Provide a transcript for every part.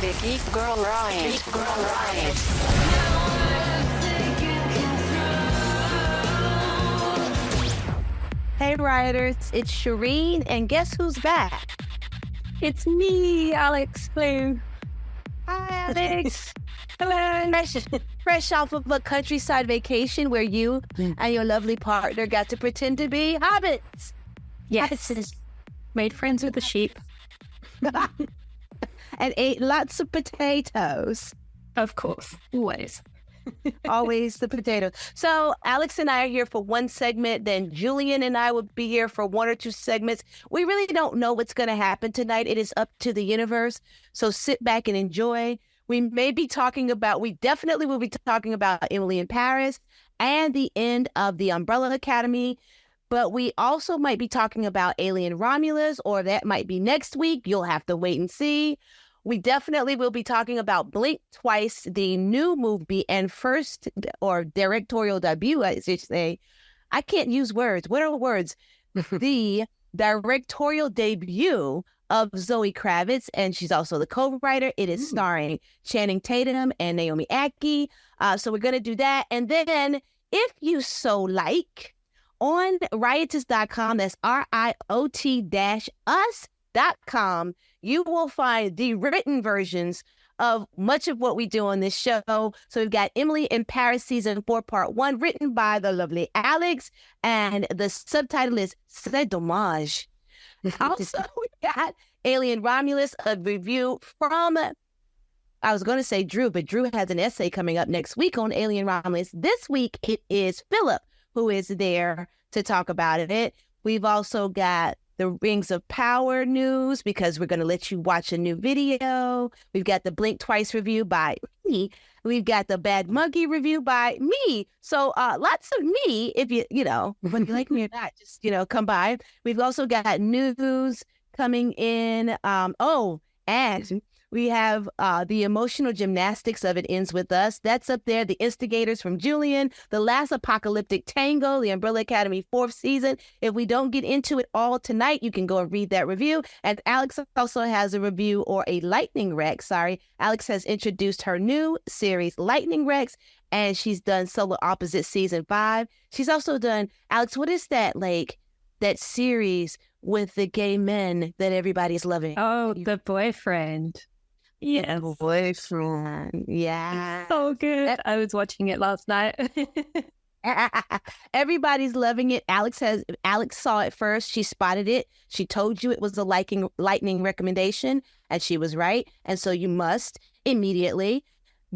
The Geek Girl Riot. Geek Girl Riot. Hey Rioters, it's Sherin, and guess who's back? It's me, Alex. Hello. Hi, Alex. Hello. Fresh off of a countryside vacation where you and your lovely partner got to pretend to be hobbits. Yes. Made friends with the sheep. And ate lots of potatoes. Of course. Always. Always the potatoes. So Alex and I are here for one segment. Then Julian and I will be here for one or two segments. We really don't know what's going to happen tonight. It is up to the universe. So sit back and enjoy. We definitely will be talking about Emily in Paris and the end of the Umbrella Academy. But we also might be talking about Alien Romulus, or that might be next week. You'll have to wait and see. We definitely will be talking about Blink Twice, the new movie and first or directorial debut, I should say. I can't use words. What are words? The directorial debut of Zoe Kravitz, and she's also the co-writer. It is starring Channing Tatum and Naomi Ackie. So we're going to do that. And then, if you so like, on riotous.com, that's riot-us.com, you will find the written versions of much of what we do on this show. So we've got Emily in Paris Season 4, Part 1, written by the lovely Alex, and the subtitle is Très Dommage. Also, we got Alien Romulus, a review from, I was going to say Drew, but Drew has an essay coming up next week on Alien Romulus. This week, it is Philip who is there to talk about it. We've also got the Rings of Power news, because we're going to let you watch a new video. We've got the Blink Twice review by me. We've got the Bad Monkey review by me. So lots of me, if whether you like me or not, just, come by. We've also got news coming in. And we have the emotional gymnastics of It Ends With Us. That's up there. The Instigators from Julian. The Last Apocalyptic Tango, the Umbrella Academy 4th season. If we don't get into it all tonight, you can go and read that review. And Alex also has a review, or a lightning Rex. Sorry. Alex has introduced her new series, Lightning Rex, and she's done Solar Opposite Season 5. She's also done, Alex, what is that, that series with the gay men that everybody's loving? Oh, The Boyfriend. Yes. Boyfriend. Yeah. So good. I was watching it last night. Everybody's loving it. Alex saw it first. She spotted it. She told you it was a lightning recommendation, and she was right. And so you must immediately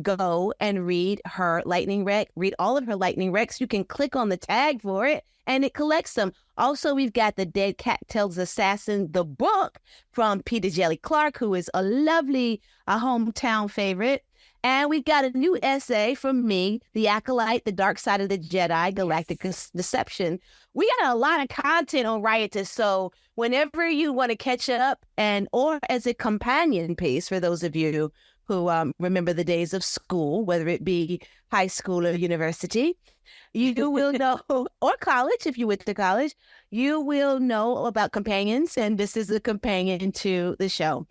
go and read her lightning rec. Read all of her lightning recs. You can click on the tag for it, and it collects them. Also, we've got The Dead Cat Tells Assassin, the book from Peter Jelly Clark, who is a lovely hometown favorite. And we've got a new essay from me, The Acolyte, The Dark Side of the Jedi, Galactic Deception. We got a lot of content on Riotous, so whenever you want to catch up, or as a companion piece for those of you who remember the days of school, whether it be high school or university, you will know, or college, if you went to college, you will know about companions, and this is a companion to the show.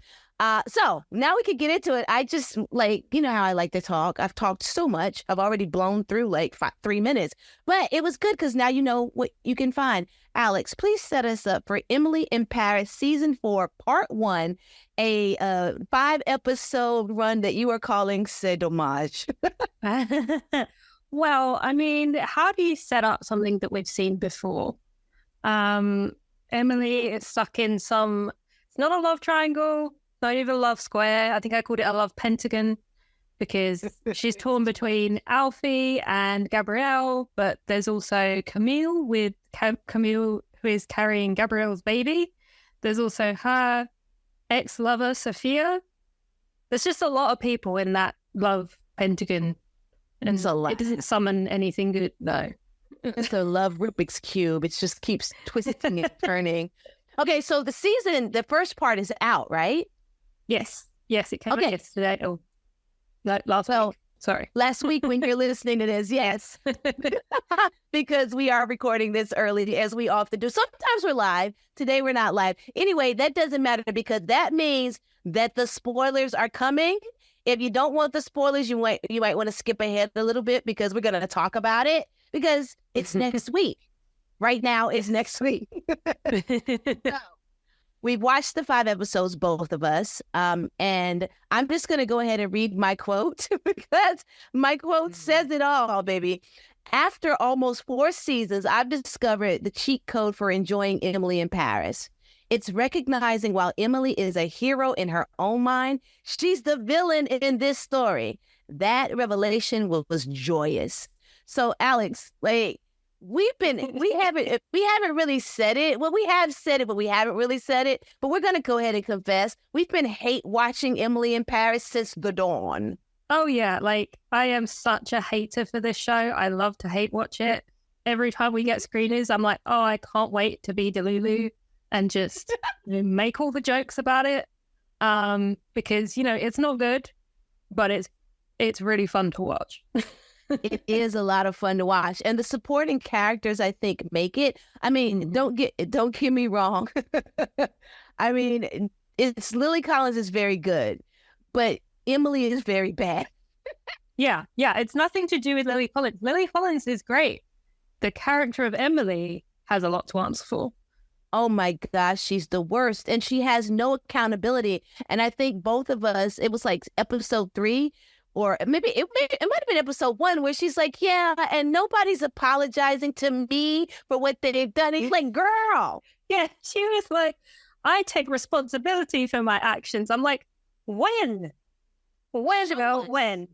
So now we can get into it. I just how I like to talk. I've talked so much. I've already blown through 3 minutes, but it was good because now you know what you can find. Alex, please set us up for Emily in Paris Season 4, Part 1, a 5-episode run that you are calling C'est Dommage. Well, I mean, how do you set up something that we've seen before? Emily is stuck in it's not a love triangle, not even a love square. I think I called it a love pentagon, because she's torn between Alfie and Gabrielle, but there's also Camille Camille, who is carrying Gabrielle's baby. There's also her ex-lover, Sophia. There's just a lot of people in that love pentagon. And it's a lot. It doesn't summon anything good, though. It's a love Rubik's Cube. It just keeps twisting and turning. Okay, so the first part is out, right? Yes, it came out yesterday. Last week. Sorry. Last week when you're listening to this, yes. Because we are recording this early, as we often do. Sometimes we're live. Today we're not live. Anyway, that doesn't matter because that means that the spoilers are coming. If you don't want the spoilers, you might want to skip ahead a little bit because we're going to talk about it because it's next week. Right now, it's next week. So, we've watched the 5 episodes, both of us, and I'm just going to go ahead and read my quote because my quote says it all, baby. After almost 4 seasons, I've discovered the cheat code for enjoying Emily in Paris. It's recognizing while Emily is a hero in her own mind, she's the villain in this story. That revelation was joyous. So, Alex, like, we haven't really said it. Well, we have said it, but we haven't really said it. But we're gonna go ahead and confess. We've been hate watching Emily in Paris since the dawn. Oh yeah, like I am such a hater for this show. I love to hate watch it. Every time we get screeners, I'm like, oh, I can't wait to be Delulu and just make all the jokes about it. Because it's not good, but it's really fun to watch. It is a lot of fun to watch, and the supporting characters, I think, make it. I mean, don't get me wrong. I mean, it's Lily Collins is very good, but Emily is very bad. Yeah. It's nothing to do with Lily Collins. Lily Collins is great. The character of Emily has a lot to answer for. Oh my gosh, she's the worst, and she has no accountability. And I think both of us, it was like episode 3. Or maybe it might have been episode 1 where she's like, yeah, and nobody's apologizing to me for what they've done. And he's like, girl. Yeah, she was like, I take responsibility for my actions. I'm like, when? When?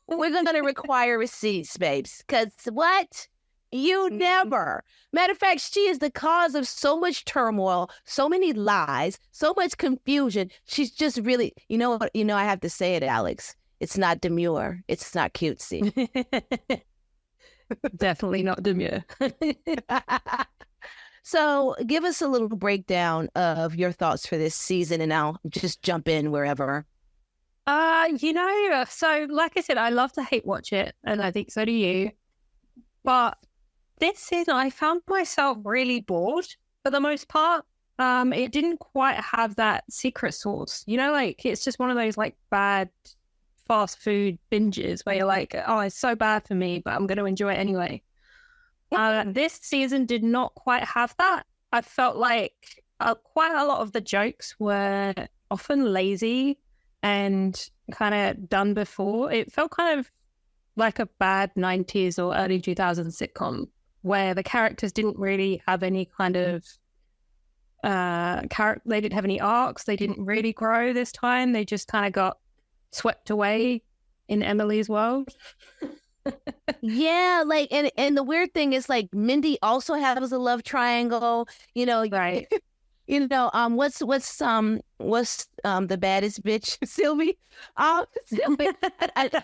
We're going to require receipts, babes. Because what? You never. Matter of fact, she is the cause of so much turmoil, so many lies, so much confusion. She's just really, you know what? I have to say it, Alex. It's not demure. It's not cutesy. Definitely not demure. So give us a little breakdown of your thoughts for this season, and I'll just jump in wherever. So like I said, I love to hate watch it, and I think so do you. But this season, I found myself really bored for the most part. It didn't quite have that secret sauce. It's just one of those like bad fast food binges where you're like, oh, it's so bad for me, but I'm going to enjoy it anyway. This season did not quite have that. I felt like quite a lot of the jokes were often lazy and kind of done before. It felt kind of like a bad 90s or early 2000s sitcom where the characters didn't really have any kind of they didn't have any arcs. They didn't really grow this time. They just kind of got swept away in Emily's world. Yeah, like, and the weird thing is, like, Mindy also has a love triangle, Right. What's the baddest bitch? Sylvie. Sylvie.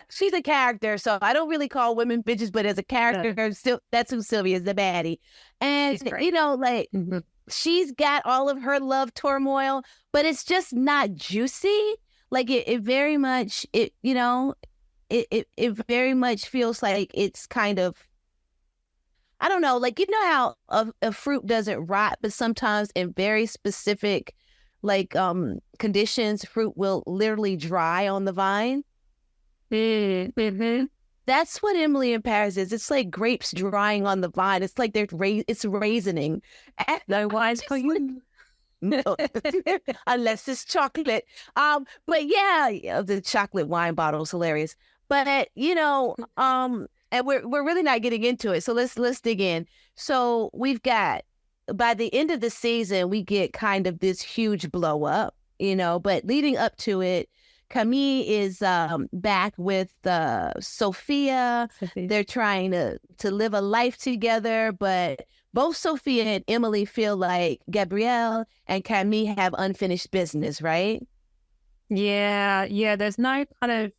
She's a character, so I don't really call women bitches, but as a character, still, that's who Sylvie is, the baddie. And she's got all of her love turmoil, but it's just not juicy. Like it very much, it very much feels like it's kind of, I don't know, like, how a fruit doesn't rot, but sometimes in very specific, like, conditions, fruit will literally dry on the vine. Mm-hmm. That's what Emily in Paris is. It's like grapes drying on the vine. It's like it's raisioning. No wise for you. No, unless it's chocolate. But yeah, the chocolate wine bottle is hilarious. But and we're really not getting into it. So let's dig in. So we've got, by the end of the season, we get kind of this huge blow up, but leading up to it, Camille is back with Sophia. They're trying to live a life together, but both Sophia and Emily feel like Gabrielle and Camille have unfinished business, right? Yeah. There's no kind of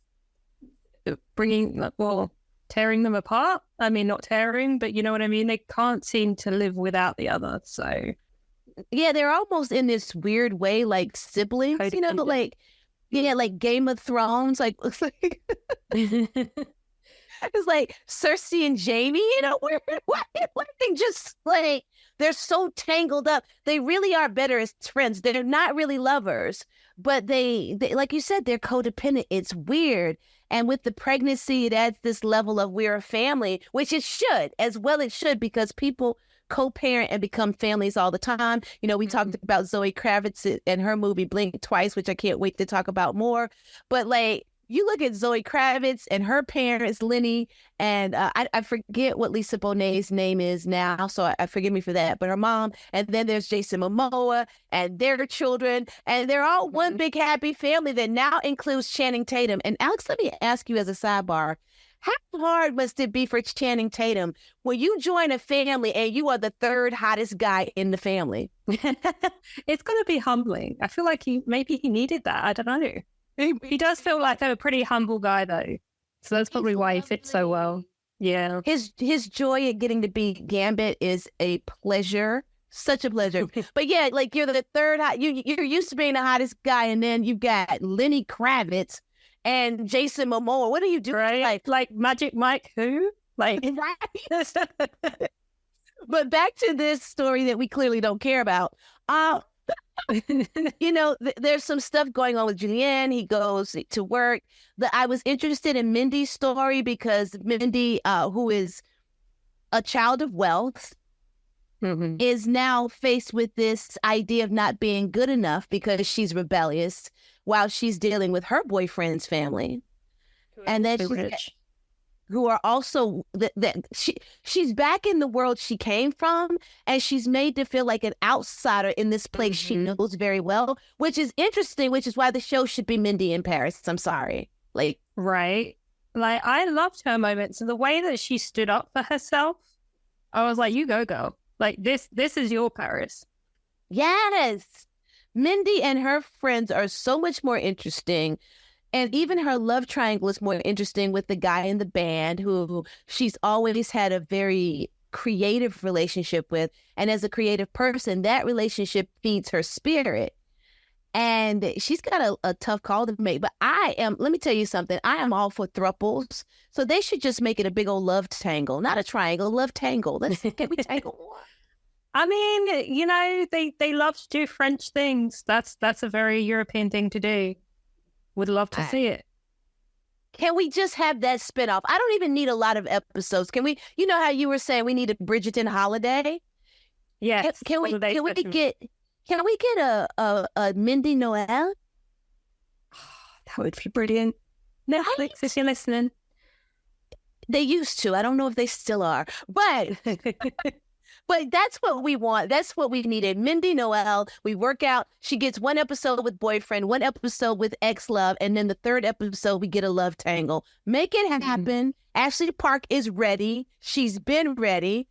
tearing them apart. I mean, not tearing, but you know what I mean? They can't seem to live without the other. So yeah, they're almost in this weird way like siblings, but like Yeah, like Game of Thrones. Like, it's like Cersei and Jamie, why they just like, they're so tangled up. They really are better as friends. They're not really lovers, but they like you said, they're codependent. It's weird. And with the pregnancy, it adds this level of we're a family, which it should, as well it should, because people co-parent and become families all the time. We talked about Zoe Kravitz and her movie Blink Twice, which I can't wait to talk about more. But like, you look at Zoe Kravitz and her parents, Lenny, and I forget what Lisa Bonet's name is now, so I forgive me for that. But her mom, and then there's Jason Momoa and their children, and they're all one big happy family that now includes Channing Tatum. And Alex, let me ask you as a sidebar, how hard must it be for Channing Tatum when you join a family and you are the third hottest guy in the family? It's going to be humbling. I feel like maybe he needed that. I don't know. He does feel like a pretty humble guy, though. So that's probably why he fits so well. Yeah. His joy at getting to be Gambit is a pleasure. Such a pleasure. But yeah, like you're the third hot. You're used to being the hottest guy, and then you've got Lenny Kravitz and Jason Momoa. What are you doing? Right? Like Magic Mike who? Like, right? But back to this story that we clearly don't care about. There's some stuff going on with Julian. He goes to work. I was interested in Mindy's story because Mindy, who is a child of wealth, is now faced with this idea of not being good enough because she's rebellious while she's dealing with her boyfriend's family. And then who are also she's back in the world she came from, and she's made to feel like an outsider in this place she knows very well, which is interesting, which is why the show should be Mindy in Paris. I'm sorry. Like, right. Like, I loved her moments and the way that she stood up for herself. I was like, you go, girl. Like, this is your Paris. Yes. Mindy and her friends are so much more interesting. And even her love triangle is more interesting with the guy in the band who she's always had a very creative relationship with. And as a creative person, that relationship feeds her spirit. And she's got a tough call to make. But let me tell you something, I am all for thruples. So they should just make it a big old love tangle, not a triangle, love tangle. Can we tangle more? I mean, they love to do French things. That's a very European thing to do. Would love to see it. Can we just have that spinoff? I don't even need a lot of episodes. Can we? You know how you were saying we need a Bridgerton holiday? Yes. Can we get a Mindy Noel? That would be brilliant. Netflix, if you're listening. They used to. I don't know if they still are, but. But that's what we want. That's what we needed. Mindy Noel, we work out. She gets one episode with boyfriend, one episode with ex-love, and then the third episode, we get a love tangle. Make it happen. Ashley Park is ready. She's been ready.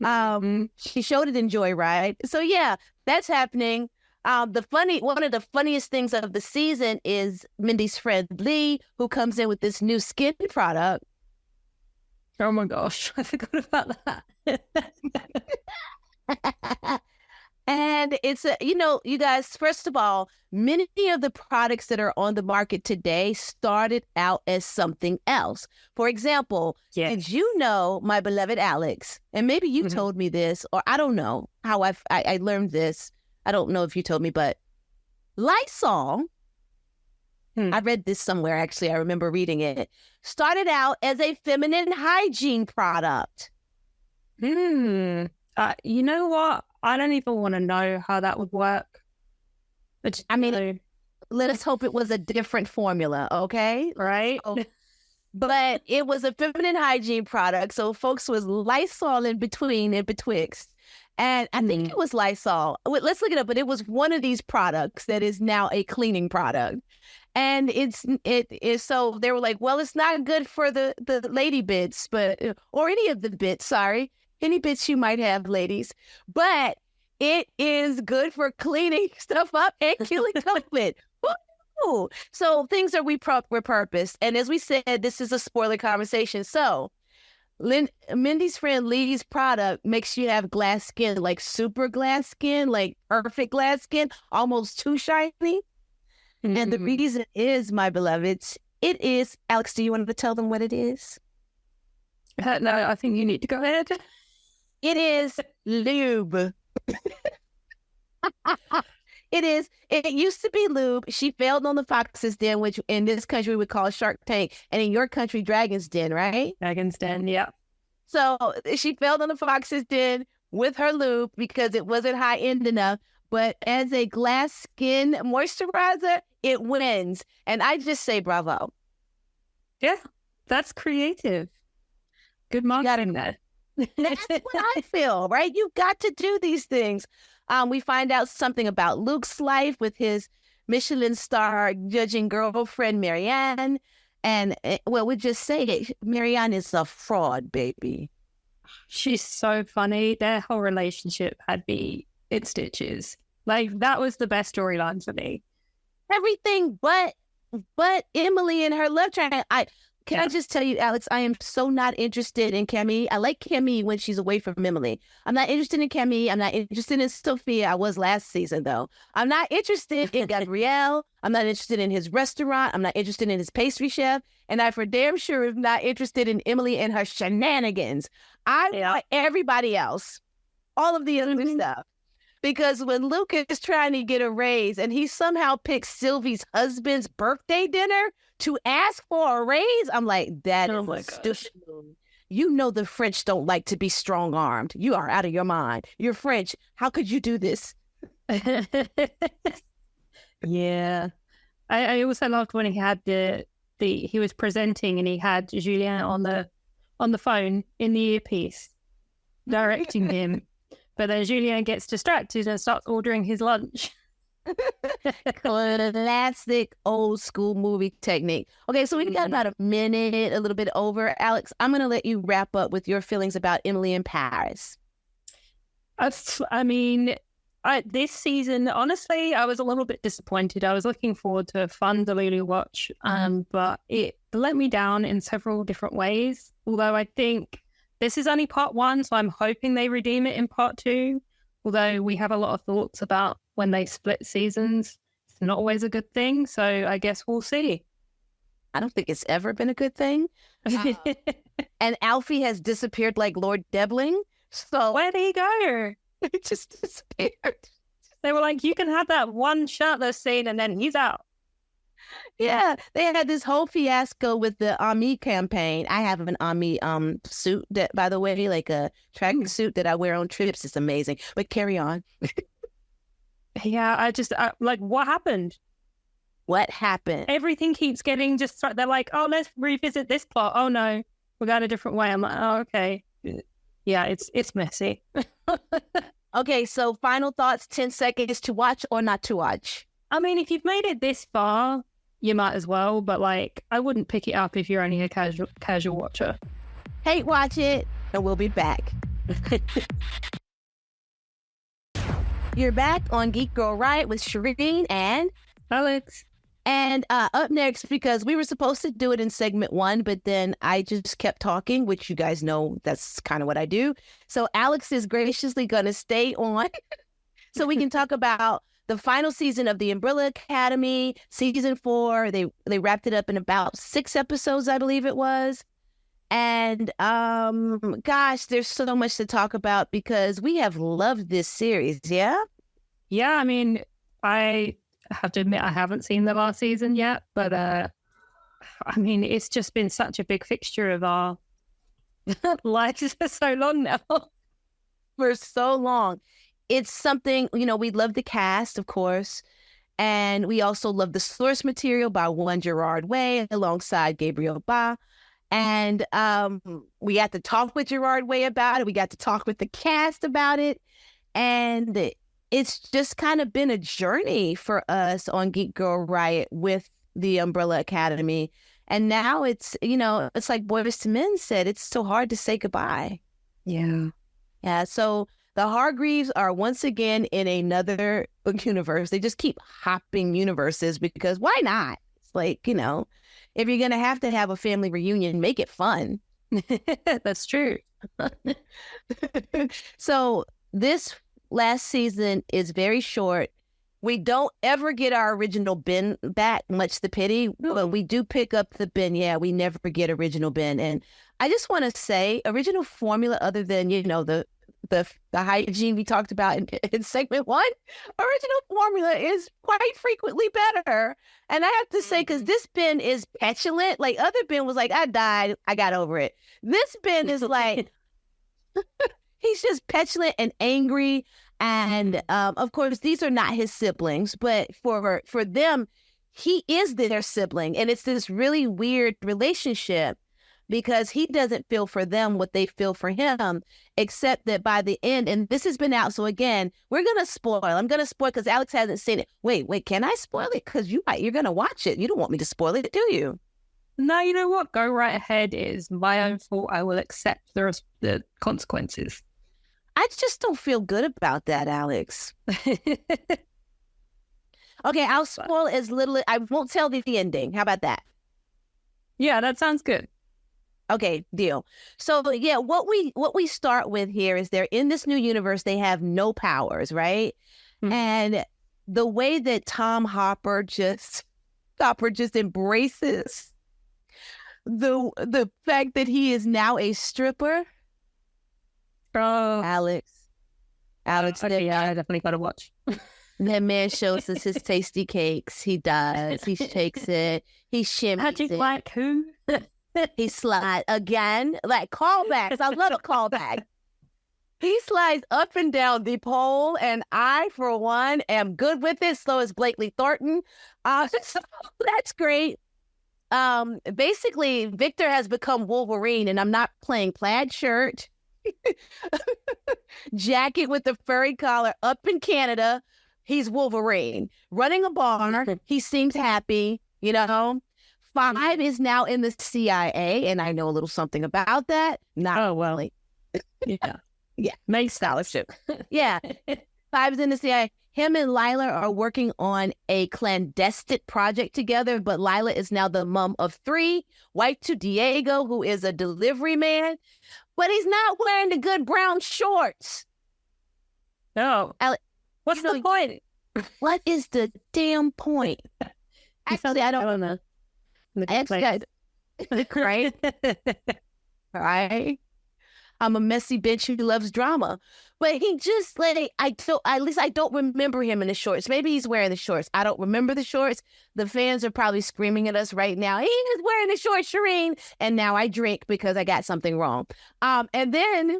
She showed it in Joyride. So yeah, that's happening. One of the funniest things of the season is Mindy's friend Lee, who comes in with this new skin product. Oh my gosh, I forgot about that. And it's you guys, first of all, many of the products that are on the market today started out as something else. For example, did you know, my beloved Alex, and maybe you told me this, or I don't know how I learned this. I don't know if you told me, but Lysol, I read this somewhere, actually. I remember reading it. Started out as a feminine hygiene product. You know what? I don't even want to know how that would work. But let us hope it was a different formula, okay? Right? But it was a feminine hygiene product, so folks was Lysol in betwixt. And I think it was Lysol. Let's look it up. But it was one of these products that is now a cleaning product. And it is, so they were like, well, it's not good for the lady bits, or any of the bits, any bits you might have, ladies. But it is good for cleaning stuff up and killing COVID. Woo! So things are repurposed. And as we said, this is a spoiler conversation. So Mindy's friend Lee's product makes you have glass skin, like super glass skin, like perfect glass skin, almost too shiny. And the reason is, my beloveds, it is, Alex, do you want to tell them what it is? No, I think you need to go ahead. It is lube. It used to be lube. She failed on the Fox's Den, which in this country we would call Shark Tank, and in your country, Dragon's Den, right? Dragon's Den, yeah. So she failed on the Fox's Den with her lube because it wasn't high end enough. But as a glass skin moisturizer, it wins. And I just say bravo. Yeah, that's creative. Good marketing there. That's what I feel, right? You got to do these things. We find out something about Luke's life with his Michelin star judging girlfriend, Marianne. And, well, we just say it. Marianne is a fraud, baby. She's so funny. Their whole relationship had me in stitches. Like, that was the best storyline for me. Everything but Emily and her love triangle. I just tell you, Alex, I am so not interested in Camille. I like Camille when she's away from Emily. I'm not interested in Camille. I'm not interested in Sophia. I was last season, though. I'm not interested in Gabrielle. I'm not interested in his restaurant. I'm not interested in his pastry chef. And I for damn sure am not interested in Emily and her shenanigans. I want everybody else, all of the other stuff. Because when Luke is trying to get a raise and he somehow picks Sylvie's husband's birthday dinner to ask for a raise, I'm like, that is stupid. You know the French don't like to be strong-armed. You are out of your mind. You're French. How could you do this? Yeah. I also loved when he had he was presenting and he had Julien on the phone in the earpiece directing him. But then Julien gets distracted and starts ordering his lunch. Classic old school movie technique. Okay, so we got about a minute, a little bit over. Alex, I'm going to let you wrap up with your feelings about Emily in Paris. I mean, this season, honestly, I was a little bit disappointed. I was looking forward to a fun Delulu watch, but it let me down in several different ways. Although I think this is only part 1, so I'm hoping they redeem it in part 2. Although we have a lot of thoughts about when they split seasons. It's not always a good thing, so I guess we'll see. I don't think it's ever been a good thing. And Alfie has disappeared like Lord Debling. So where'd he go? He just disappeared. They were like, you can have that one shirtless scene and then he's out. Yeah, they had this whole fiasco with the Ami campaign. I have an Ami suit that, by the way, like a track suit that I wear on trips. It's amazing. But carry on. Yeah, like, what happened? What happened? Everything keeps getting they're like, oh, let's revisit this plot. Oh, no, we're going a different way. I'm like, oh, okay. Yeah, it's messy. Okay, so final thoughts, 10 seconds to watch or not to watch. I mean, if you've made it this far, you might as well, but like, I wouldn't pick it up if you're only a casual watcher. Hate watch it, and we'll be back. You're back on Geek Girl Riot with Sherin and Alex. And up next, because we were supposed to do it in segment 1, but then I just kept talking, which you guys know that's kind of what I do. So Alex is graciously going to stay on so we can talk about the final season of the Umbrella Academy, season 4. They wrapped it up in about 6 episodes, I believe it was. And gosh, there's so much to talk about because we have loved this series. Yeah. Yeah. I mean, I have to admit, I haven't seen the last season yet, but I mean, it's just been such a big fixture of our lives for so long now. For so long. It's something, you know, we love the cast, of course, and we also love the source material by one Gerard Way alongside Gabriel Ba. And we got to talk with Gerard Way about it. We got to talk with the cast about it. And it's just kind of been a journey for us on Geek Girl Riot with the Umbrella Academy. And now it's, you know, it's like Boys to Men said, it's so hard to say goodbye. Yeah. Yeah. So the Hargreaves are once again in another universe. They just keep hopping universes because why not? It's like, you know, if you're going to have a family reunion, make it fun. That's true. So this last season is very short. We don't ever get our original Ben back, much the pity, but we do pick up the Ben. Yeah, we never get original Ben. And I just want to say, original formula, other than, the hygiene we talked about in segment 1, original formula is quite frequently better. And I have to say, because this Ben is petulant. Like, other Ben was like, I died, I got over it. This Ben is like, he's just petulant and angry. And of course, these are not his siblings, but for them, he is their sibling. And it's this really weird relationship, because he doesn't feel for them what they feel for him, except that by the end, and this has been out, so again, we're going to spoil. I'm going to spoil because Alex hasn't seen it. Wait, can I spoil it? Because you're going to watch it. You don't want me to spoil it, do you? No, you know what? Go right ahead. It is my own fault. I will accept the consequences. I just don't feel good about that, Alex. Okay, I'll spoil as little. I won't tell the ending. How about that? Yeah, that sounds good. Okay, deal. So yeah, what we start with here is they're in this new universe. They have no powers, right? Mm-hmm. And the way that Hopper just embraces the fact that he is now a stripper. Oh, Alex, okay, yeah, I definitely gotta watch. That man shows us his tasty cakes. He does. He shakes it. He shimmies How'd you it. like who? He slides again, like callbacks. I love a callback. He slides up and down the pole, and I, for one, am good with it. So is Blakely Thornton. So that's great. Basically, Victor has become Wolverine, and I'm not playing plaid shirt, jacket with the furry collar. Up in Canada, he's Wolverine. Running a bar, he seems happy, 5 is now in the CIA, and I know a little something about that. Not well. Yeah. Makes scholarship. Yeah. 5 is in the CIA. Him and Lila are working on a clandestine project together, but Lila is now the mom of 3, wife to Diego, who is a delivery man, but he's not wearing the good brown shorts. No. What's the point? What is the damn point? Actually, I don't know. Right? Right? I'm a messy bitch who loves drama. But he just at least I don't remember him in the shorts. Maybe he's wearing the shorts. I don't remember the shorts. The fans are probably screaming at us right now. He is wearing the shorts, Sherin. And now I drink because I got something wrong. And then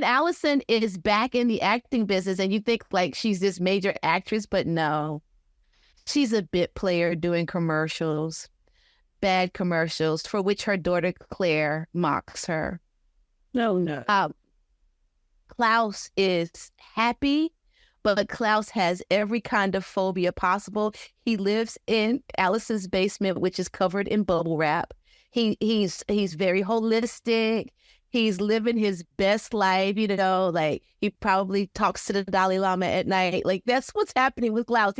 Allison is back in the acting business, and you think like she's this major actress, but no. She's a bit player doing commercials, bad commercials, for which her daughter Claire mocks her. No. Klaus is happy, but Klaus has every kind of phobia possible. He lives in Allison's basement, which is covered in bubble wrap. He's very holistic. He's living his best life, like he probably talks to the Dalai Lama at night. Like that's what's happening with Klaus.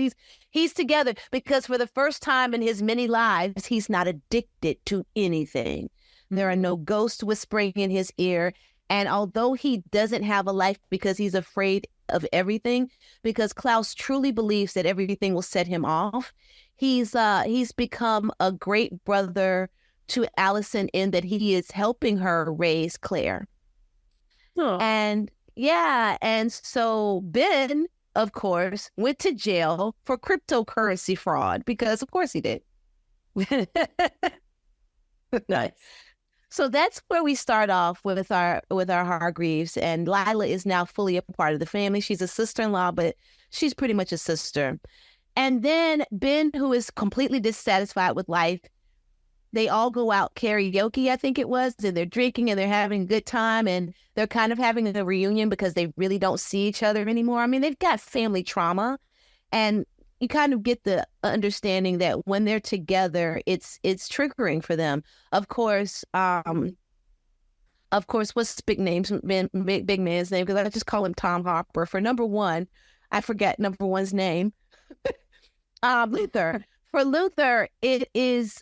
He's together because for the first time in his many lives, he's not addicted to anything. Mm-hmm. There are no ghosts whispering in his ear. And although he doesn't have a life because he's afraid of everything, because Klaus truly believes that everything will set him off, he's become a great brother to Allison in that he is helping her raise Claire. Oh. And so Ben, of course, went to jail for cryptocurrency fraud because of course he did. Nice. So that's where we start off with our Hargreaves, and Lila is now fully a part of the family. She's a sister-in-law, but she's pretty much a sister. And then Ben, who is completely dissatisfied with life, they all go out karaoke, I think it was, and they're drinking and they're having a good time, and they're kind of having a reunion because they really don't see each other anymore. I mean, they've got family trauma, and you kind of get the understanding that when they're together, it's triggering for them. Of course, what's big man's name? Because I just call him Tom Hopper. For number 1, I forget number 1's name. Luther. For Luther, it is,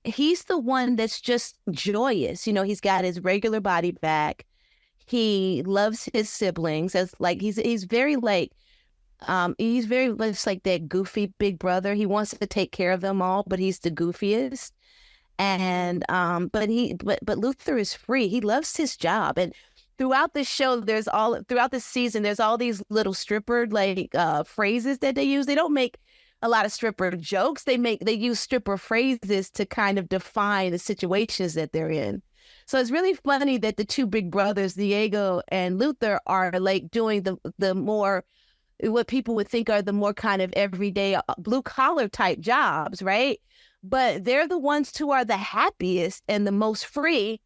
he's the one that's just joyous. He's got his regular body back. He loves his siblings. As like, he's very like, He's very much like that goofy big brother. He wants to take care of them all, but he's the goofiest. And but Luther is free. He loves his job. And throughout the show, throughout the season, there's all these little stripper phrases that they use. They don't make a lot of stripper jokes. They use stripper phrases to kind of define the situations that they're in. So it's really funny that the two big brothers, Diego and Luther, are like doing the more what people would think are the more kind of everyday blue collar type jobs, right? But they're the ones who are the happiest and the most free.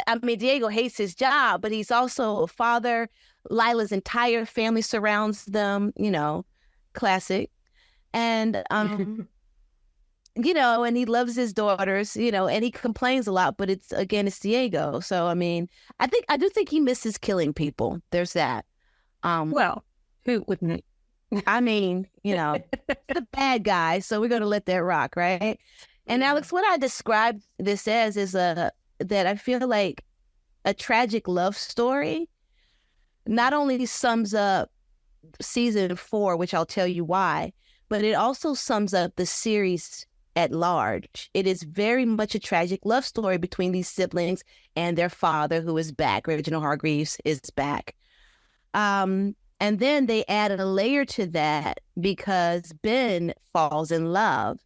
I mean, Diego hates his job, but he's also a father. Lila's entire family surrounds them, classic. And, and he loves his daughters, and he complains a lot, but it's Diego. So, I mean, I do think he misses killing people. There's that. Well, who wouldn't? I mean, the bad guy. So we're going to let that rock, right? And Alex, what I described this as is that I feel like a tragic love story not only sums up season 4, which I'll tell you why, but it also sums up the series at large. It is very much a tragic love story between these siblings and their father, who is back. Reginald Hargreaves is back. And then they added a layer to that because Ben falls in love.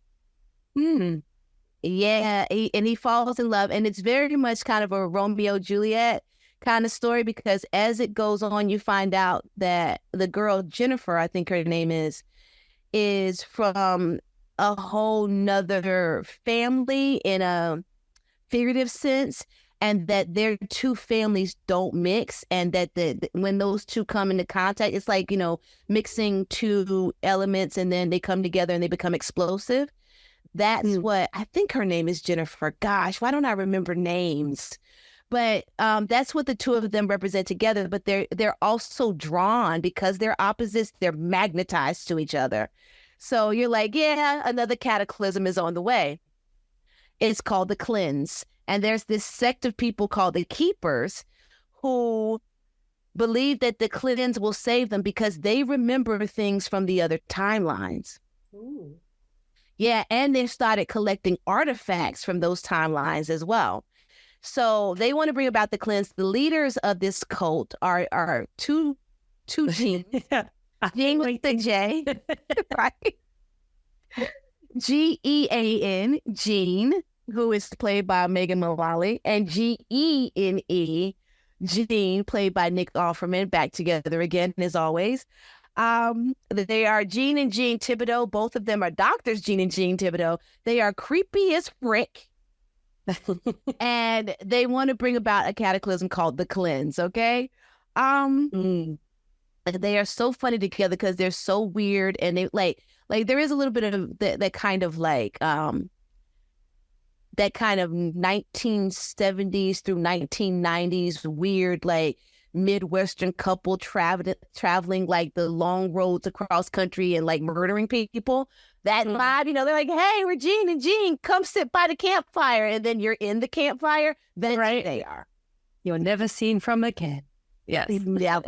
Yeah, he falls in love. And it's very much kind of a Romeo-Juliet kind of story because as it goes on, you find out that the girl, Jennifer, I think her name is from a whole nother family in a figurative sense. And that their two families don't mix, and that when those two come into contact, it's like, mixing two elements and then they come together and they become explosive. That's what I think her name is, Jennifer. Gosh, why don't I remember names? But that's what the two of them represent together. But they're also drawn because they're opposites. They're magnetized to each other. So you're like, yeah, another cataclysm is on the way. It's called the cleanse. And there's this sect of people called the Keepers who believe that the cleanse will save them because they remember things from the other timelines. Ooh. Yeah, and they've started collecting artifacts from those timelines as well. So they want to bring about the cleanse. The leaders of this cult are two genes. Gene with the J, right? Gean, Gene, who is played by Megan Mullally, and Gene, Gene, played by Nick Offerman, back together again, as always. They are Gene and Jean Thibodeau. Both of them are doctors, Gene and Jean Thibodeau. They are creepy as frick. And they want to bring about a cataclysm called the cleanse, okay? They are so funny together because they're so weird, and they like there is a little bit of that kind of that kind of 1970s through 1990s weird, like Midwestern couple traveling like the long roads across country and like murdering people. That vibe, they're like, hey, we're Gene and Jean, come sit by the campfire. And then you're in the campfire. That's right. They are. You're never seen from again. Yes. Yeah.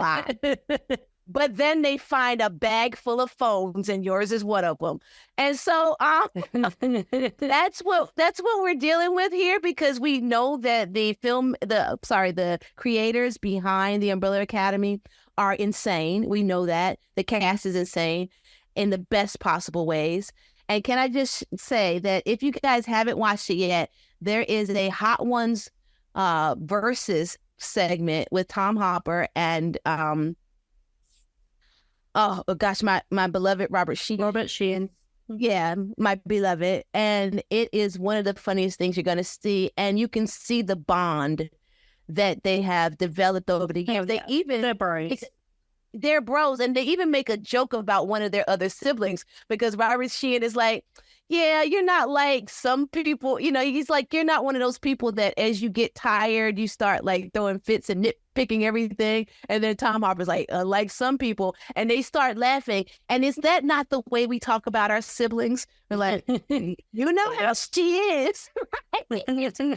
But then they find a bag full of phones, and yours is one of them. And so that's what we're dealing with here, because we know that the creators behind the Umbrella Academy are insane. We know that the cast is insane in the best possible ways. And can I just say that if you guys haven't watched it yet, there is a Hot Ones versus segment with Tom Hopper and oh gosh, my beloved Robert Sheehan. Yeah, my beloved. And it is one of the funniest things you're going to see. And you can see the bond that they have developed over the years. They're bros. And they even make a joke about one of their other siblings, because Robert Sheehan is like, yeah, you're not like some people, he's like, you're not one of those people that as you get tired, you start like throwing fits and nitpicking everything. And then Tom Harper's like some people, and they start laughing. And is that not the way we talk about our siblings? We're like, you know how she is, right?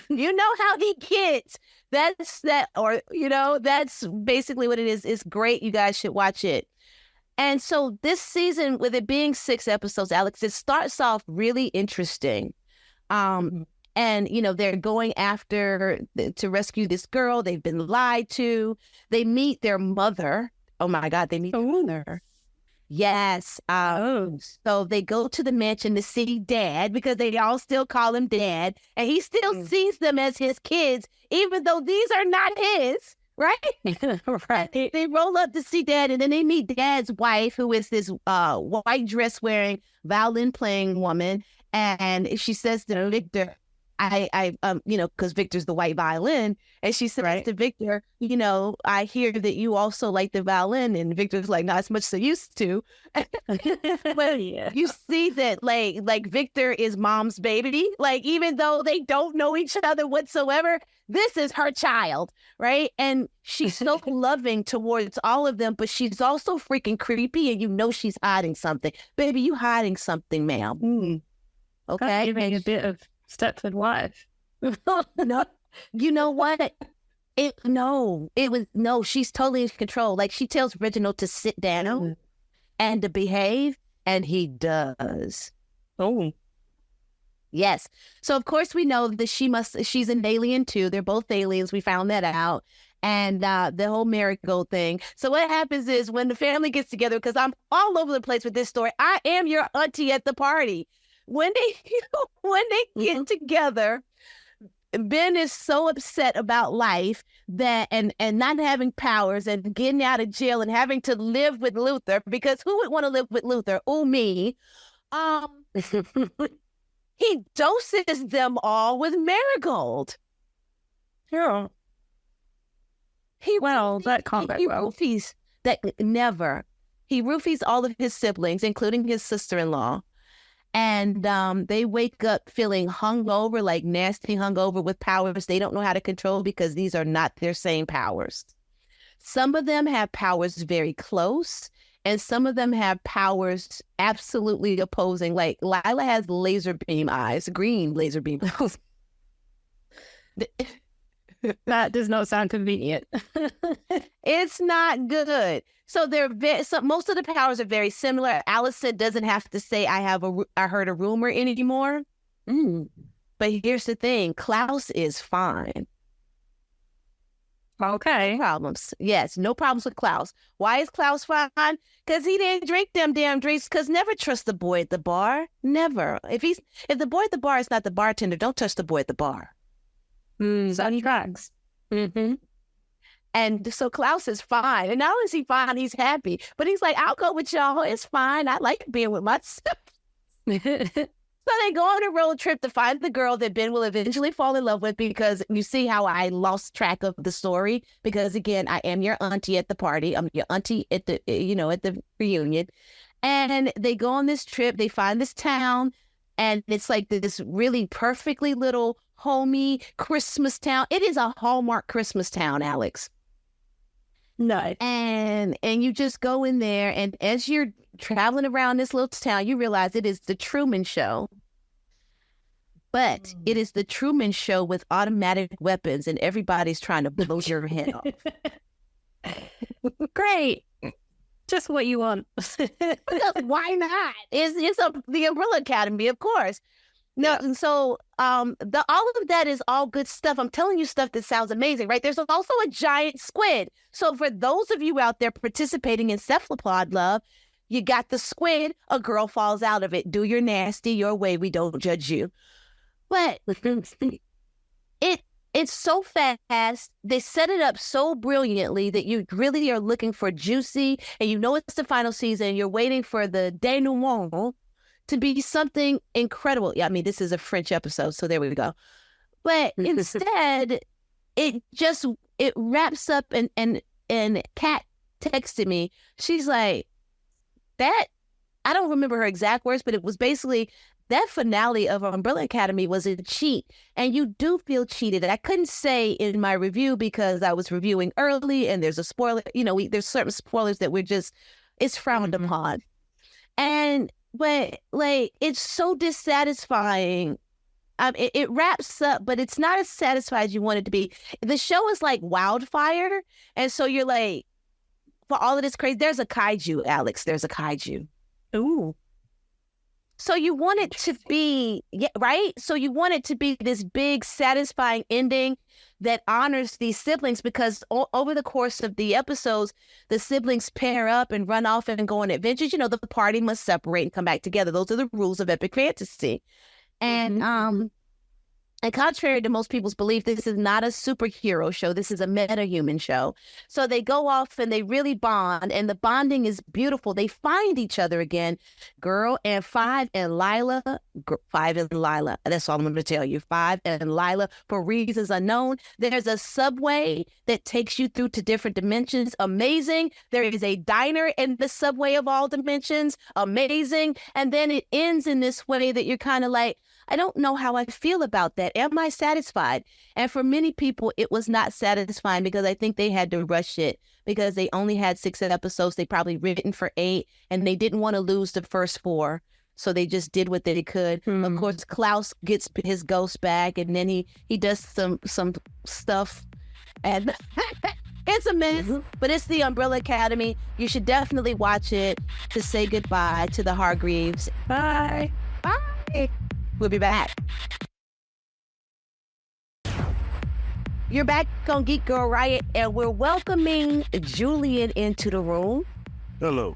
You know how he gets. That's basically what it is. It's great. You guys should watch it. And so this season, with it being 6 episodes, Alex, it starts off really interesting. And, you know, they're going after to rescue this girl. They've been lied to. They meet their mother. Oh, my God, they meet their mother. Yes. So they go to the mansion to see Dad because they all still call him Dad. And he still sees them as his kids, even though these are not his. Right? Right. They roll up to see Dad, and then they meet Dad's wife, who is this white dress wearing, violin playing woman. And she says to Victor, you know, because Victor's the white violin, and she says to Victor, you know, I hear that you also like the violin, and Victor's like, not as much as I used to. But you see that like Victor is mom's baby, like even though they don't know each other whatsoever, this is her child, right? And she's so loving towards all of them, but she's also freaking creepy, and you know she's hiding something. Baby, you hiding something, ma'am. Okay, giving a bit of Stepford wife. No, you know what? She's totally in control. Like, she tells Reginald to sit down and to behave, and he does. Oh. Yes. So of course we know that she's an alien too. They're both aliens. We found that out. And the whole marigold thing. So what happens is when the family gets together, because I'm all over the place with this story, I am your auntie at the party. When they get together, Ben is so upset about life that and not having powers and getting out of jail and having to live with Luther, because who would want to live with Luther? Oh, me. He doses them all with marigold. Yeah. That can't go well. He roofies all of his siblings, including his sister-in-law. And they wake up feeling hungover, like nasty hungover with powers they don't know how to control because these are not their same powers. Some of them have powers very close, and some of them have powers absolutely opposing. Like Lila has laser beam eyes, green laser beam eyes. That does not sound convenient. It's not good. So most of the powers are very similar. Allison doesn't have to say, I heard a rumor anymore. But here's the thing. Klaus is fine. Okay. No problems. Yes, no problems with Klaus. Why is Klaus fine? Because he didn't drink them damn drinks. Because never trust the boy at the bar. Never. If the boy at the bar is not the bartender, don't touch the boy at the bar. On tracks. And so Klaus is fine. And not only is he fine, he's happy. But he's like, I'll go with y'all. It's fine. I like being with myself. So they go on a road trip to find the girl that Ben will eventually fall in love with, because you see how I lost track of the story. Because again, I am your auntie at the party. I'm your auntie at the, at the reunion. And they go on this trip. They find this town. And it's like this really perfectly little homey Christmas town. It is a Hallmark Christmas town, Alex. Nice. And you just go in there, and as you're traveling around this little town, you realize it is the Truman Show. But it is the Truman Show with automatic weapons, and everybody's trying to blow your head off. Great. Just what you want. Why not? It's the Umbrella Academy, of course. No, and so all of that is all good stuff. I'm telling you stuff that sounds amazing, right? There's also a giant squid. So for those of you out there participating in cephalopod love, you got the squid, a girl falls out of it. Do your nasty your way. We don't judge you. But it's so fast. They set it up so brilliantly that you really are looking for juicy, and you know it's the final season. You're waiting for the denouement to be something incredible. Yeah, I mean, this is a French episode, so there we go. But instead, it wraps up, and Kat texted me. She's like, I don't remember her exact words, but it was basically, that finale of Umbrella Academy was a cheat, and you do feel cheated. I couldn't say in my review because I was reviewing early, and there's a spoiler. There's certain spoilers that it's frowned upon. But like, it's so dissatisfying. It wraps up, but it's not as satisfied as you want it to be. The show is like wildfire, and so you're like, for all of this crazy, there's a kaiju, Alex. There's a kaiju. Ooh. So you want it to be, yeah, right? So you want it to be this big, satisfying ending that honors these siblings, because over the course of the episodes, the siblings pair up and run off and go on adventures. You know, the party must separate and come back together. Those are the rules of epic fantasy. And and contrary to most people's belief, this is not a superhero show. This is a meta-human show. So they go off and they really bond, and the bonding is beautiful. They find each other again. Girl and Five and Lila. Five and Lila. That's all I'm going to tell you. Five and Lila, for reasons unknown. There's a subway that takes you through to different dimensions. Amazing. There is a diner in the subway of all dimensions. Amazing. And then it ends in this way that you're kind of like, I don't know how I feel about that. Am I satisfied? And for many people, it was not satisfying, because I think they had to rush it because they only had 6 episodes. They probably written for 8, and they didn't want to lose the first 4. So they just did what they could. Of course, Klaus gets his ghost back, and then he does some stuff. And it's a mess, but it's the Umbrella Academy. You should definitely watch it to say goodbye to the Hargreaves. Bye. Bye. We'll be back. You're back on Geek Girl Riot, and we're welcoming Julian into the room. Hello.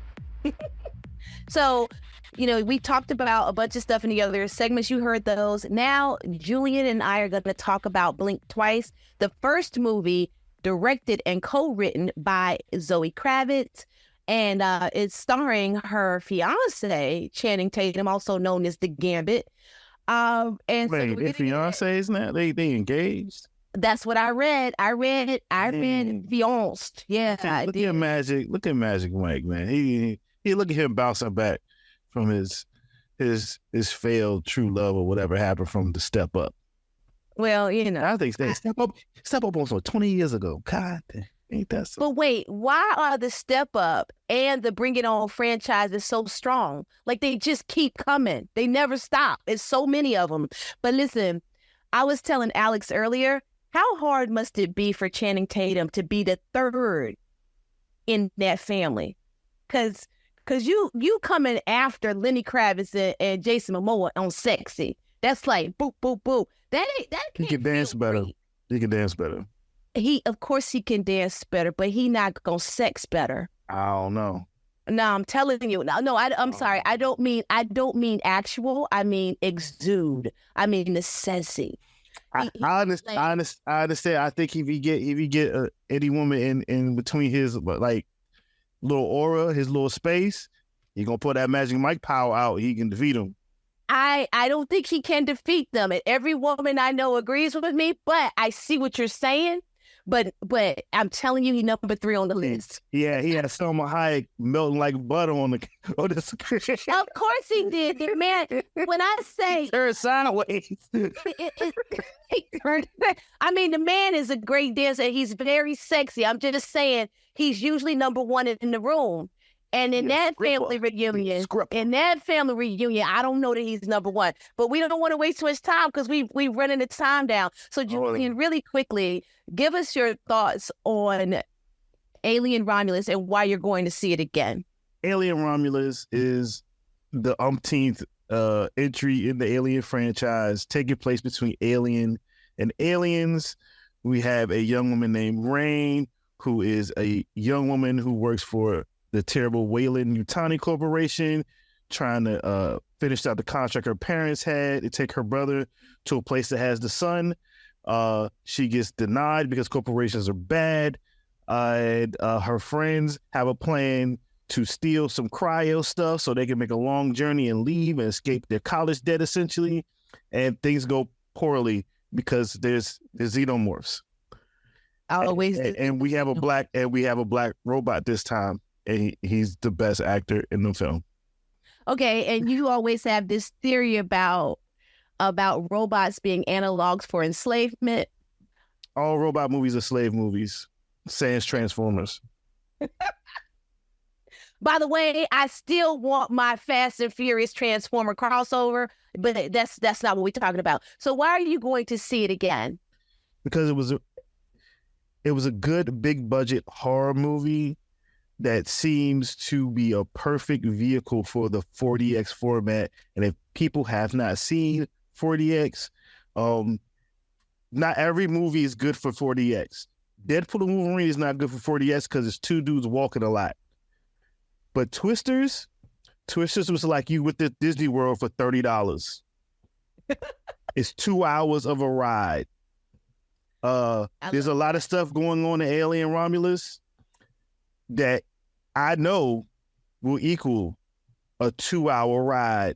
So, you know, we talked about a bunch of stuff in the other segments. You heard those. Now, Julian and I are going to talk about Blink Twice, the first movie directed and co-written by Zoe Kravitz. And it's starring her fiance, Channing Tatum, also known as the Gambit. And Wait, so their fiancés now? They engaged? That's what I read. I read fianced. Yeah, Look at Magic Mike, man. He look at him bouncing back from his failed true love or whatever happened from the Step Up. Well, you know. I think they Step Up almost 20 years ago. God damn. Ain't that so? But wait, why are the Step Up and the Bring It On franchises so strong? Like, they just keep coming. They never stop. There's so many of them. But listen, I was telling Alex earlier, how hard must it be for Channing Tatum to be the third in that family? Because you coming after Lenny Kravitz and Jason Momoa on Sexy. That's like, boop, boop, boop. That He can dance better. He can dance better. Of course he can dance better, but he not gonna sex better. I don't know. No, I'm telling you. No, I'm sorry. I don't mean actual. I mean exude. I mean necessity. I understand. I think if he get any woman in between his like little aura, his little space, he gonna put that Magic Mike power out. He can defeat him. I don't think he can defeat them, and every woman I know agrees with me. But I see what you're saying. But I'm telling you, he's number 3 on the list. Yeah, he had Selma Hayek melting like butter on the. Of course he did, man. When I say turn sideways, I mean, the man is a great dancer. He's very sexy. I'm just saying, he's usually number 1 in the room. And in that family reunion, I don't know that he's number 1. But we don't want to waste too much time because we running the time down. So Julian, really quickly, give us your thoughts on Alien Romulus and why you're going to see it again. Alien Romulus is the umpteenth entry in the Alien franchise, taking place between Alien and Aliens. We have a young woman named Rain, who is a young woman who works for the terrible Weyland-Yutani Corporation, trying to finish out the contract her parents had to take her brother to a place that has the sun. She gets denied because corporations are bad. And her friends have a plan to steal some cryo stuff so they can make a long journey and leave and escape their college debt, essentially. And things go poorly because there's xenomorphs. And we have a black robot this time. And he's the best actor in the film. Okay, and you always have this theory about robots being analogs for enslavement. All robot movies are slave movies. Sans Transformers. By the way, I still want my Fast and Furious Transformer crossover, but that's not what we're talking about. So why are you going to see it again? Because it was a good big budget horror movie that seems to be a perfect vehicle for the 40X format. And if people have not seen 40X, not every movie is good for 40X. Deadpool and Wolverine is not good for 40X because it's two dudes walking a lot. But Twisters was like you with the Disney World for $30. It's 2 hours of a ride. There's a lot of stuff going on in Alien Romulus that I know will equal a 2-hour ride.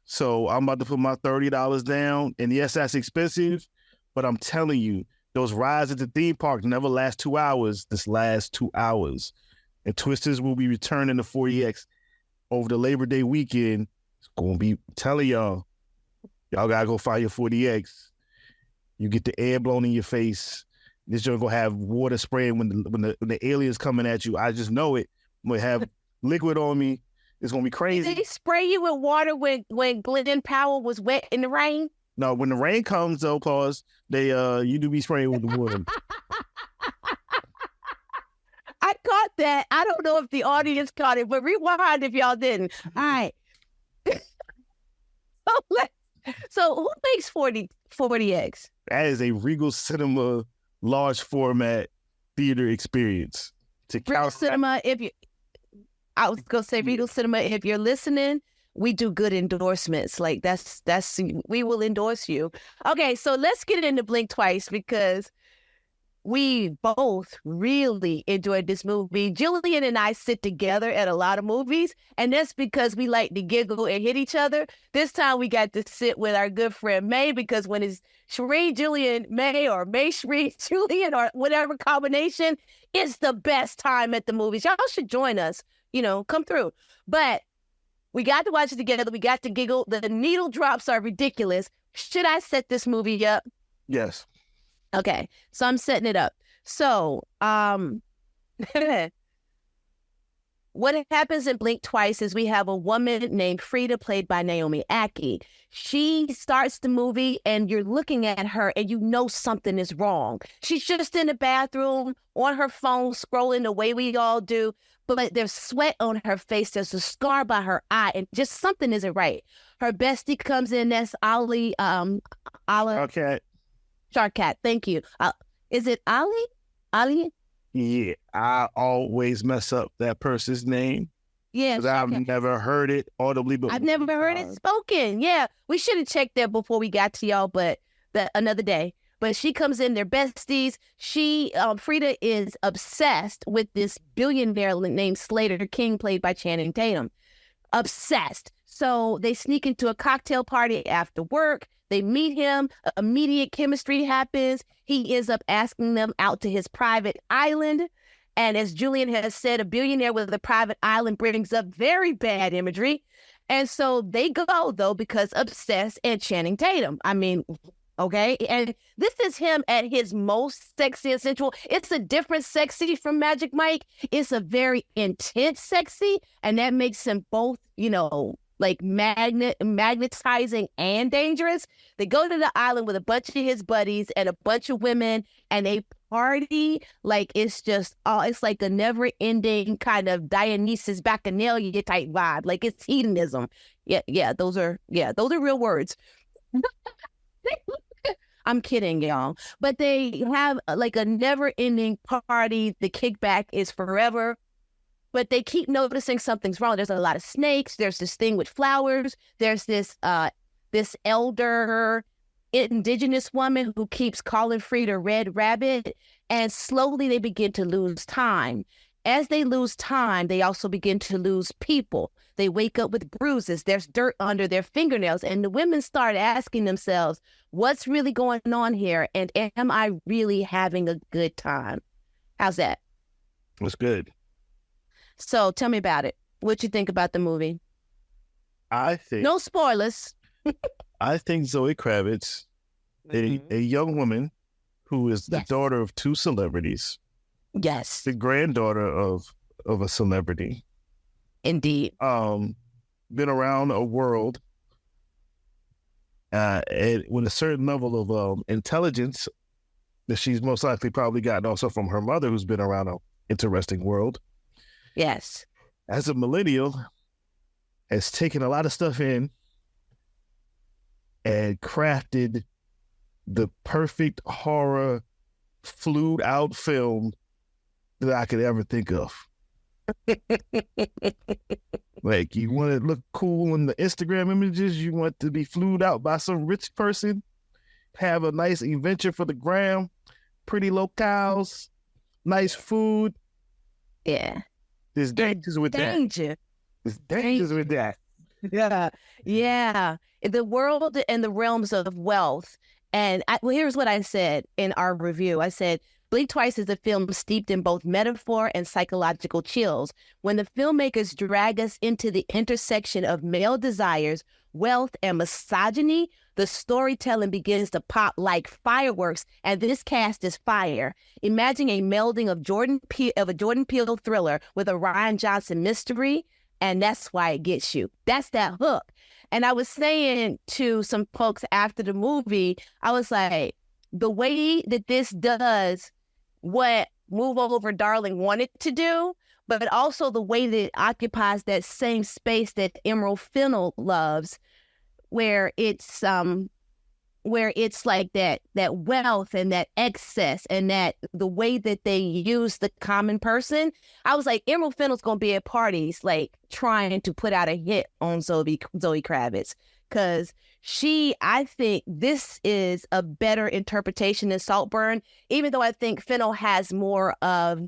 So I'm about to put my $30 down. And yes, that's expensive, but I'm telling you, those rides at the theme park never last 2 hours. This lasts 2 hours. And Twisters will be returning to 40X over the Labor Day weekend. It's going to be, I'm telling y'all got to go find your 40X. You get the air blown in your face. This joint gonna have water spraying when the alien's coming at you. I just know it. I'm gonna have liquid on me. It's gonna be crazy. Did they spray you with water when Glenn Powell was wet in the rain? No, when the rain comes though, cause they you do be spraying with the water. I caught that. I don't know if the audience caught it, but rewind if y'all didn't. All right. So who makes 40X? That is a Regal Cinema large format theater experience. Regal Cinema, I was gonna say Regal Cinema, if you're listening, we do good endorsements. Like that's we will endorse you. Okay, so let's get into Blink Twice because we both really enjoyed this movie. Julian and I sit together at a lot of movies, and that's because we like to giggle and hit each other. This time we got to sit with our good friend May because when it's Sherin, Julian, May, or May, Sherin, Julian, or whatever combination, it's the best time at the movies. Y'all should join us, come through. But we got to watch it together. We got to giggle. The needle drops are ridiculous. Should I set this movie up? Yes. Okay, so I'm setting it up. So, what happens in Blink Twice is we have a woman named Frida, played by Naomi Ackie. She starts the movie, and you're looking at her, and you know something is wrong. She's just in the bathroom, on her phone, scrolling the way we all do, but there's sweat on her face. There's a scar by her eye, and just something isn't right. Her bestie comes in, that's Ali, Okay. Sharkat, thank you. Is it Ali? Ali? Yeah, I always mess up that person's name. Yeah, because I've never heard it audibly. But I've never heard it spoken. Yeah, we should have checked that before we got to y'all, but another day. But she comes in, they're besties. Frida is obsessed with this billionaire named Slater King, played by Channing Tatum. Obsessed. So they sneak into a cocktail party after work. They meet him. Immediate chemistry happens. He ends up asking them out to his private island. And as Julian has said, a billionaire with a private island brings up very bad imagery. And so they go, though, because obsessed and Channing Tatum. I mean, okay. And this is him at his most sexy and sensual. It's a different sexy from Magic Mike. It's a very intense sexy. And that makes him both, like magnetizing and dangerous. They go to the island with a bunch of his buddies and a bunch of women, and they party like it's just it's like a never-ending kind of Dionysus Bacchanalia type vibe. Like it's hedonism. Yeah, those are real words. I'm kidding, y'all. But they have like a never-ending party. The kickback is forever. But they keep noticing something's wrong. There's a lot of snakes. There's this thing with flowers. There's this elder indigenous woman who keeps calling Frida Red Rabbit. And slowly they begin to lose time. As they lose time, they also begin to lose people. They wake up with bruises. There's dirt under their fingernails. And the women start asking themselves, what's really going on here? And am I really having a good time? How's that? What's good? So tell me about it. What you think about the movie? I think... No spoilers. I think Zoe Kravitz, a young woman who is the daughter of two celebrities. Yes. The granddaughter of a celebrity. Indeed. Been around a world and with a certain level of intelligence that she's most likely probably gotten also from her mother, who's been around an interesting world. Yes. as a millennial, has taken a lot of stuff in and crafted the perfect horror flued out film that I could ever think of. Like, you want to look cool in the Instagram images, you want to be flued out by some rich person, have a nice adventure for the gram, pretty locales, nice food. Yeah. There's dangers with that. There's dangers with that. Yeah. Yeah. The world and the realms of wealth. And here's what I said in our review. I said, Blink Twice is a film steeped in both metaphor and psychological chills. When the filmmakers drag us into the intersection of male desires, wealth, and misogyny, the storytelling begins to pop like fireworks, and this cast is fire. Imagine a melding of a Jordan Peele thriller with a Rian Johnson mystery, and that's why it gets you. That's that hook. And I was saying to some folks after the movie, I was like, the way that this does what Move Over Darling wanted to do, but also the way that it occupies that same space that Emerald Fennell loves, where it's like that wealth and that excess and that the way that they use the common person. I was like, Emerald Fennell's gonna be at parties like trying to put out a hit on Zoe Kravitz, because I think this is a better interpretation than Saltburn, even though I think Fennell has more of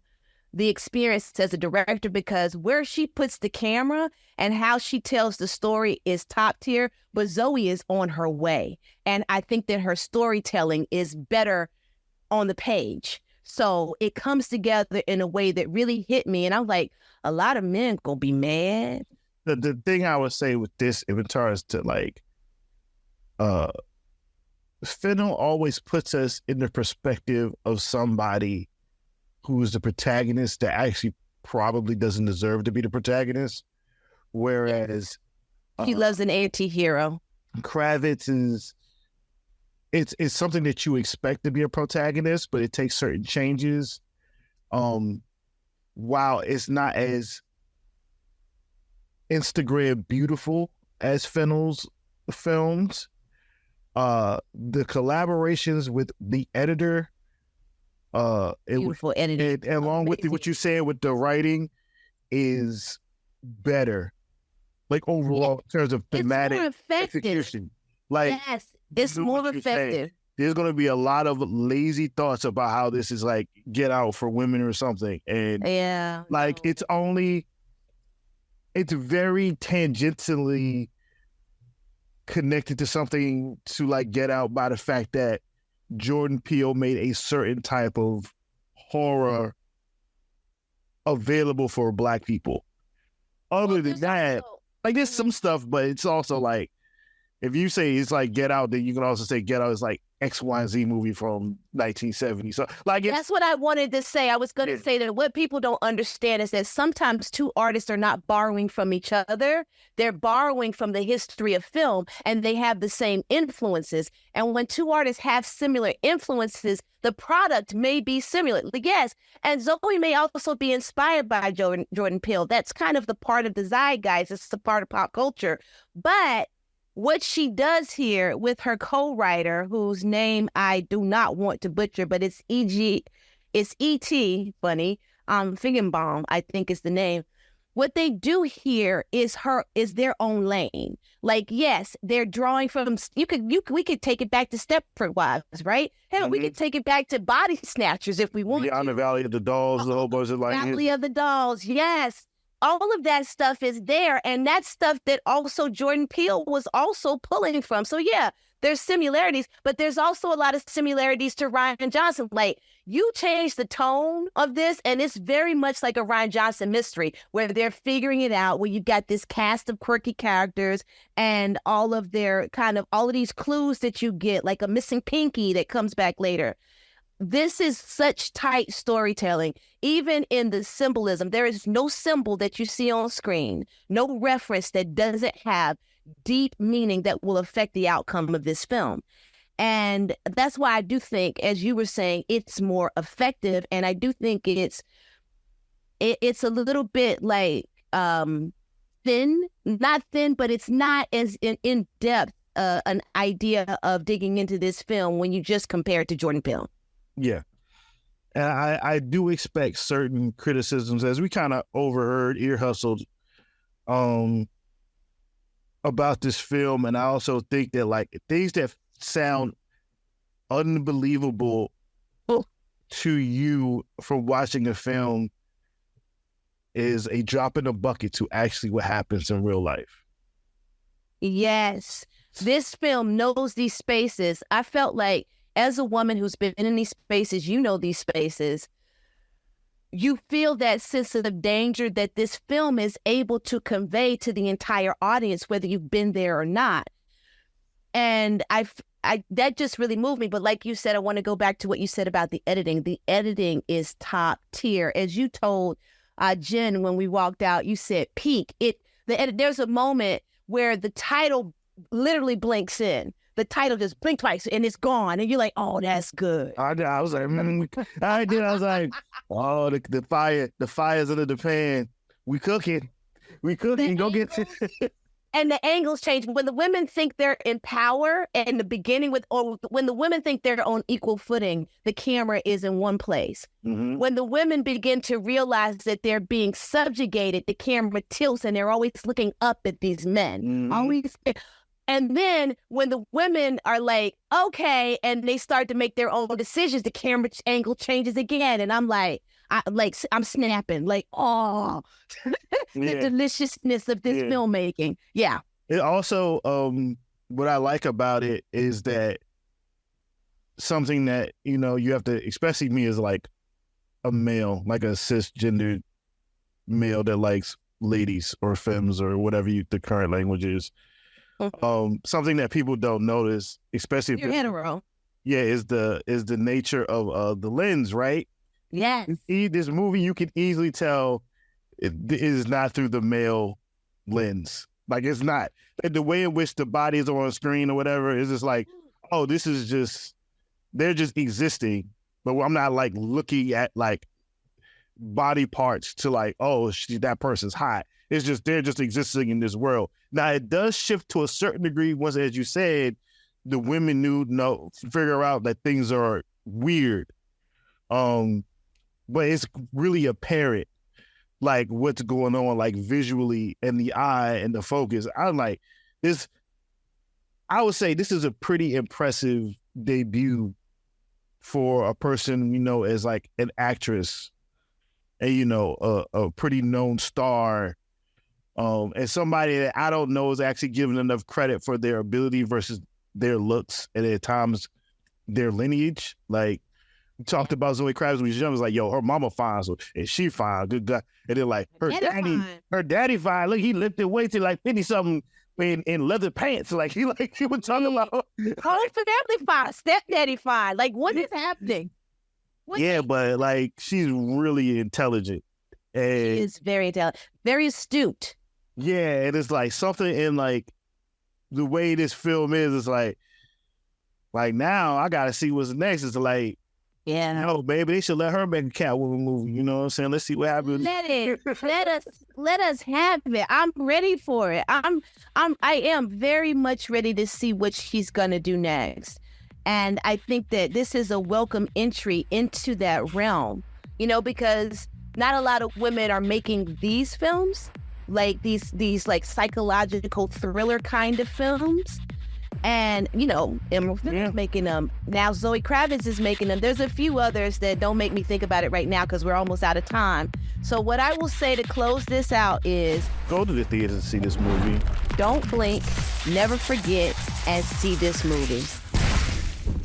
the experience as a director, because where she puts the camera and how she tells the story is top tier, but Zoe is on her way. And I think that her storytelling is better on the page. So it comes together in a way that really hit me. And I'm like, a lot of men gonna be mad. The thing I would say with this inventory is to like, Fennell always puts us in the perspective of somebody who is the protagonist that actually probably doesn't deserve to be the protagonist. Whereas he loves an anti-hero. Kravitz is, it's something that you expect to be a protagonist, but it takes certain changes. While it's not as Instagram beautiful as Fennell's films, the collaborations with the editor, Beautiful editing. and along with what you said with the writing, is better. Like overall, in terms of thematic execution. Like, yes, it's more effective. There's going to be a lot of lazy thoughts about how this is like Get Out for women or something. And it's very tangentially connected to something to like Get Out by the fact that Jordan Peele made a certain type of horror available for Black people. Other than that, like there's some stuff, but it's also like, if you say it's like Get Out, then you can also say Get Out is like X, Y, and Z movie from 1970. So like that's what I wanted to say. I was going to say that what people don't understand is that sometimes two artists are not borrowing from each other. They're borrowing from the history of film, and they have the same influences. And when two artists have similar influences, the product may be similar. Yes, and Zoe may also be inspired by Jordan Peele. That's kind of the part of the zeitgeist. It's the part of pop culture. But what she does here with her co-writer, whose name I do not want to butcher, but it's E.T. funny, Feigenbaum, I think is the name. What they do here is their own lane. Like, yes, they're drawing from, we could take it back to Stepford Wives, right? Hell, we could take it back to Body Snatchers if we want to. Beyond the Valley of the Dolls, the whole bunch of like. Valley of the Dolls, yes. All of that stuff is there, and that's stuff that also Jordan Peele was also pulling from. So yeah, there's similarities, but there's also a lot of similarities to Rian Johnson. Like, you change the tone of this, and it's very much like a Rian Johnson mystery where they're figuring it out, where you've got this cast of quirky characters and all of these clues that you get, like a missing pinky that comes back later. This is such tight storytelling. Even in the symbolism, there is no symbol that you see on screen, no reference that doesn't have deep meaning that will affect the outcome of this film. And that's why I do think, as you were saying, it's more effective. And I do think it's it's a little bit like thin, not thin, but it's not as in depth an idea of digging into this film when you just compare it to Jordan Peele. Yeah. And I do expect certain criticisms, as we kind of overheard, ear hustled, about this film. And I also think that like things that sound unbelievable to you from watching a film is a drop in the bucket to actually what happens in real life. Yes. This film knows these spaces. I felt like, as a woman who's been in these spaces, you know these spaces, you feel that sense of danger that this film is able to convey to the entire audience, whether you've been there or not. And I that just really moved me. But like you said, I want to go back to what you said about the editing. The editing is top tier. As you told Jen when we walked out, you said peak. There's a moment where the title literally blinks in. The title just blinked twice and it's gone. And you're like, oh, that's good. I was like, I was like, oh, the fire's under the pan. We cooking. Go get it. And the angles change. When the women think they're in power in the beginning or when the women think they're on equal footing, the camera is in one place. Mm-hmm. When the women begin to realize that they're being subjugated, the camera tilts and they're always looking up at these men. Mm-hmm. And then when the women are like, okay, and they start to make their own decisions, the camera angle changes again. And I'm like, I'm snapping, like, oh, the deliciousness of this filmmaking. Yeah. It also, what I like about it is that something that, you know, you have to, especially me as like a male, like a cisgendered male that likes ladies or femmes or whatever the current language is. Something that people don't notice, especially if you're hetero. Yeah, is the nature of the lens, right? Yes. This movie, you can easily tell it is not through the male lens. Like, it's not. Like, the way in which the bodies are on screen or whatever is just like, oh, this is just, they're just existing. But I'm not like looking at like body parts to like, oh, that person's hot. It's just, they're just existing in this world. Now, it does shift to a certain degree once, as you said, the women figure out that things are weird. But it's really apparent, like, what's going on, like, visually, and the eye and the focus. I'm like, this, I would say this is a pretty impressive debut for a person, you know, as like an actress and, you know, a pretty known star, and somebody that I don't know is actually given enough credit for their ability versus their looks and at times their lineage. Like, we talked about Zoe Kravitz when she was young. It was like, yo, her mama fine, so and she fine, good guy. And then like her daddy fine. Look, he lifted weights to like 50-something in leather pants. Like he was talking about whole family fine, stepdaddy fine. Like, what is happening? But like she's really intelligent. And she is very intelligent, very astute. Yeah, and it's like something in like the way this film is like now I gotta see what's next. It's like, no, baby, they should let her make a Catwoman movie. You know what I'm saying? Let's see what happens. Let us have it. I'm ready for it. I am very much ready to see what she's gonna do next. And I think that this is a welcome entry into that realm, you know, because not a lot of women are making these films, like these like psychological thriller kind of films. And, you know, Emerald Fennell's making them. Now Zoe Kravitz is making them. There's a few others that don't make me think about it right now because we're almost out of time. So what I will say to close this out is, go to the theater to see this movie. Don't blink, never forget, and see this movie.